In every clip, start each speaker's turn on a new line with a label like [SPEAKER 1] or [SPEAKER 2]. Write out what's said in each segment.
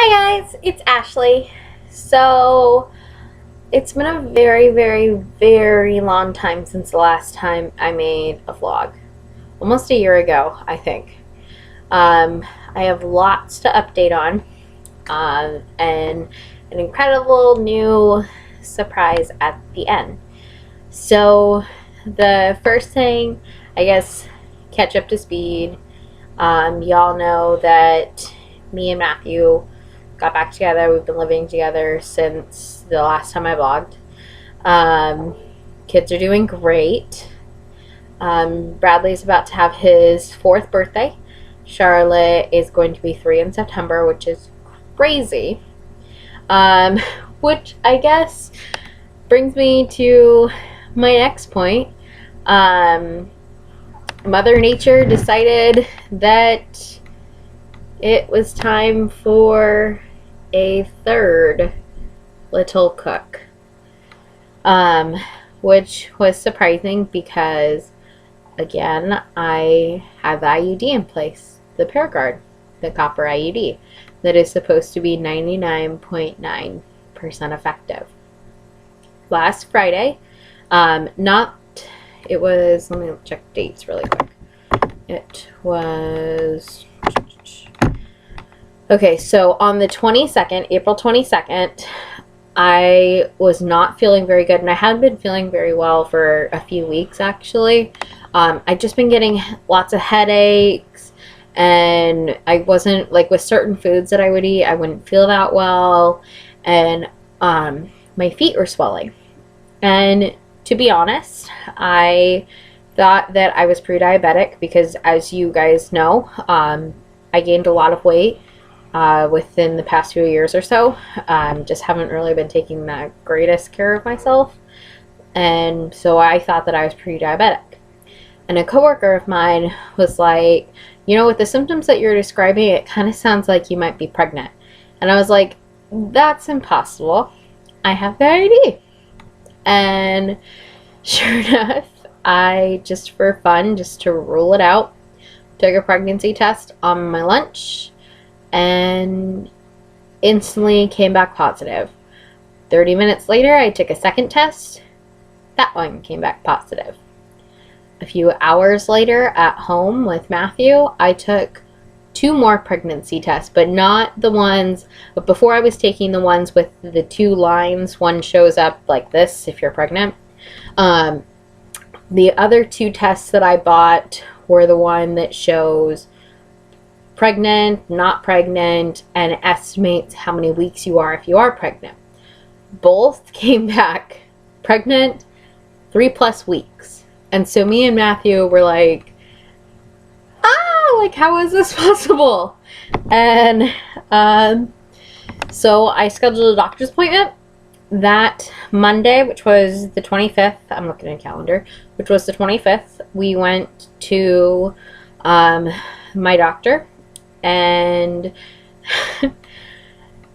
[SPEAKER 1] Hi guys, it's Ashley. So it's been a very long time since the last time I made a vlog. Almost a year ago, I think. I have lots to update on, and an incredible new surprise at the end. So the first thing, I guess, catch up to speed. Y'all know that me and Matthew got back together. We've been living together since the last time I vlogged. Kids are doing great. Bradley's about to have his 4th birthday. Charlotte is going to be 3 in September, which is crazy. Which I guess brings me to my next point. Mother Nature decided that it was time for a 3rd little cook, which was surprising because, again, I have the IUD in place, the Paragard, the copper IUD, that is supposed to be 99.9% effective. Last Friday, it was, let me check dates really quick. It was, okay, so on the 22nd, April 22nd, I was not feeling very good, and I hadn't been feeling very well for a few weeks, actually. I'd just been getting lots of headaches, and I wasn't, like, with certain foods that I would eat, I wouldn't feel that well, and my feet were swelling. And to be honest, I thought that I was pre-diabetic because, as you guys know, I gained a lot of weight within the past few years or so. Just haven't really been taking the greatest care of myself, and so I thought that I was pre-diabetic. And a coworker of mine was like, you know, with the symptoms that you're describing, it kind of sounds like you might be pregnant. And I was like, that's impossible. I have the IUD. And sure enough, I, just for fun, just to rule it out, took a pregnancy test on my lunch and instantly came back positive. 30 minutes later, I took a second test. That one came back positive. A few hours later, at home with Matthew, I took 2 more pregnancy tests, but not the ones, but before I was taking the ones with the 2 lines, one shows up like this if you're pregnant. The other 2 tests that I bought were the one that shows pregnant, not pregnant, and estimates how many weeks you are if you are pregnant. Both came back pregnant 3+ weeks. And so me and Matthew were like, like, how is this possible? And so I scheduled a doctor's appointment that Monday, which was the 25th. I'm looking at a calendar, which was the 25th. We went to my doctor, and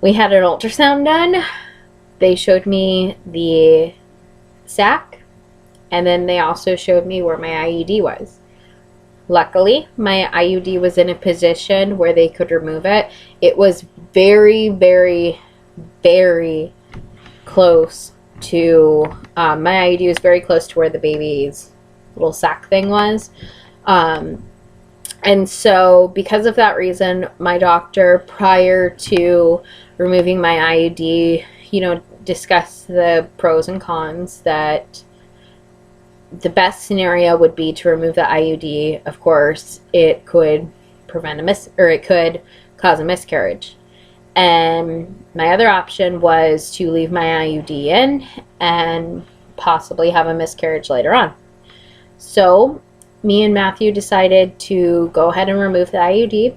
[SPEAKER 1] we had an ultrasound done. They showed me the sac, and then they also showed me where my IUD was. Luckily, my IUD was in a position where they could remove it. It was very close to, my IUD was very close to where the baby's little sac thing was. And so because of that reason, my doctor, prior to removing my IUD, you know, discussed the pros and cons, that the best scenario would be to remove the IUD. Of course, it could prevent it could cause a miscarriage. And my other option was to leave my IUD in and possibly have a miscarriage later on. So me and Matthew decided to go ahead and remove the IUD.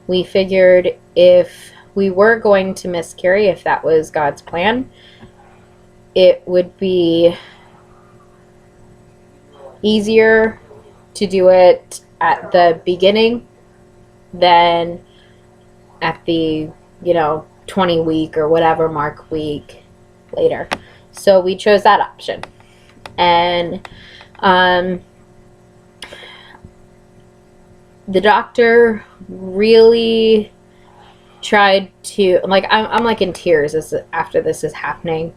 [SPEAKER 1] We figured if we were going to miscarry, if that was God's plan, it would be easier to do it at the beginning than at the, 20 week or whatever mark week later. So we chose that option. And the doctor really tried to, like, I'm like in tears after this is happening.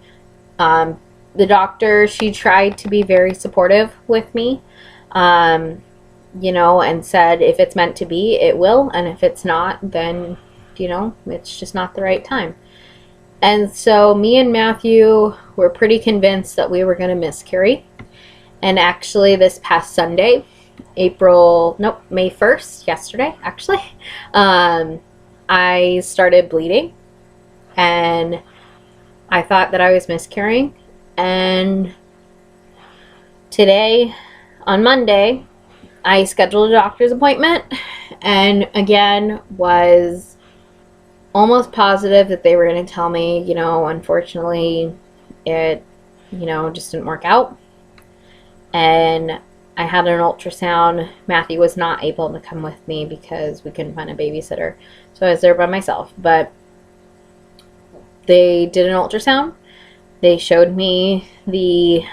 [SPEAKER 1] The doctor, she tried to be very supportive with me, you know, and said if it's meant to be, it will, and if it's not, then, you know, it's just not the right time. And so me and Matthew were pretty convinced that we were going to miscarry. And actually this past Sunday, May 1st, yesterday actually, I started bleeding, and I thought that I was miscarrying. And today, on Monday, I scheduled a doctor's appointment, and again was almost positive that they were going to tell me, you know, unfortunately it, you know, just didn't work out. And I had an ultrasound. Matthew was not able to come with me because we couldn't find a babysitter, so I was there by myself. But they did an ultrasound. They showed me the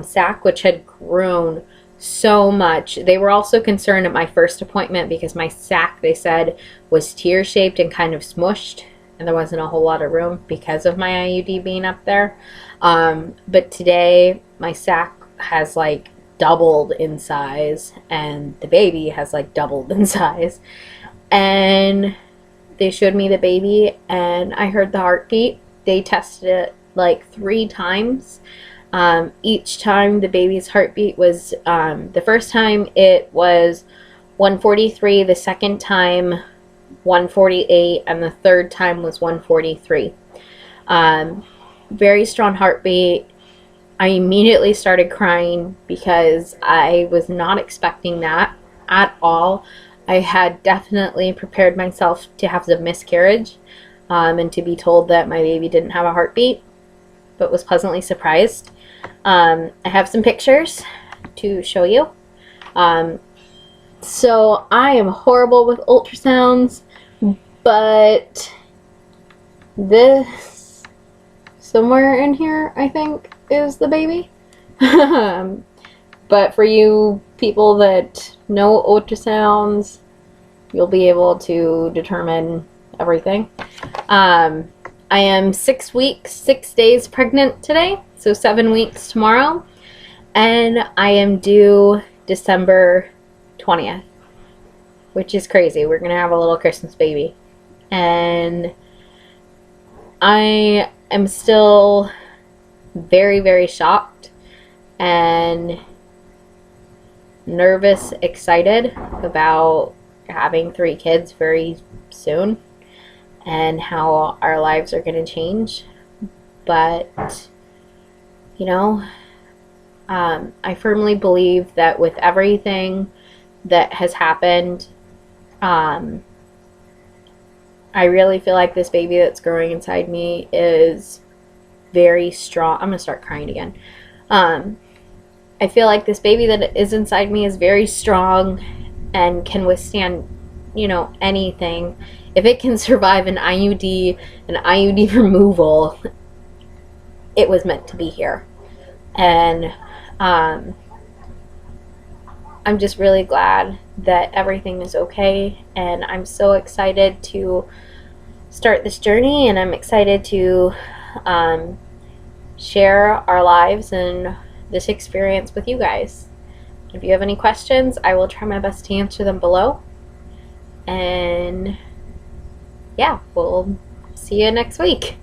[SPEAKER 1] sac, which had grown so much. They were also concerned at my first appointment because my sac, they said, was tear-shaped and kind of smushed, and there wasn't a whole lot of room because of my IUD being up there. But today my sac has like doubled in size, and the baby has like doubled in size. And they showed me the baby, and I heard the heartbeat. They tested it like 3 times. Each time the baby's heartbeat was, the first time it was 143, the second time 148, and the third time was 143. Very strong heartbeat. I immediately started crying because I was not expecting that at all. I had definitely prepared myself to have the miscarriage, and to be told that my baby didn't have a heartbeat, but was pleasantly surprised. I have some pictures to show you. So I am horrible with ultrasounds, but this somewhere in here, I think, is the baby. But for you people that know ultrasounds, you'll be able to determine everything. I am 6 weeks, 6 days pregnant today, so 7 weeks tomorrow, and I am due December 20th, which is crazy. We're gonna have a little Christmas baby, and I am still very, very shocked and nervous, excited about having 3 kids very soon and how our lives are going to change. But, you know, I firmly believe that with everything that has happened, I really feel like this baby that's growing inside me is very strong. I'm going to start crying again. I feel like this baby that is inside me is very strong and can withstand, you know, anything. If it can survive an IUD removal, it was meant to be here. And I'm just really glad that everything is okay, and I'm so excited to start this journey, and I'm excited to share our lives and this experience with you guys. If you have any questions, I will try my best to answer them below. And yeah, we'll see you next week.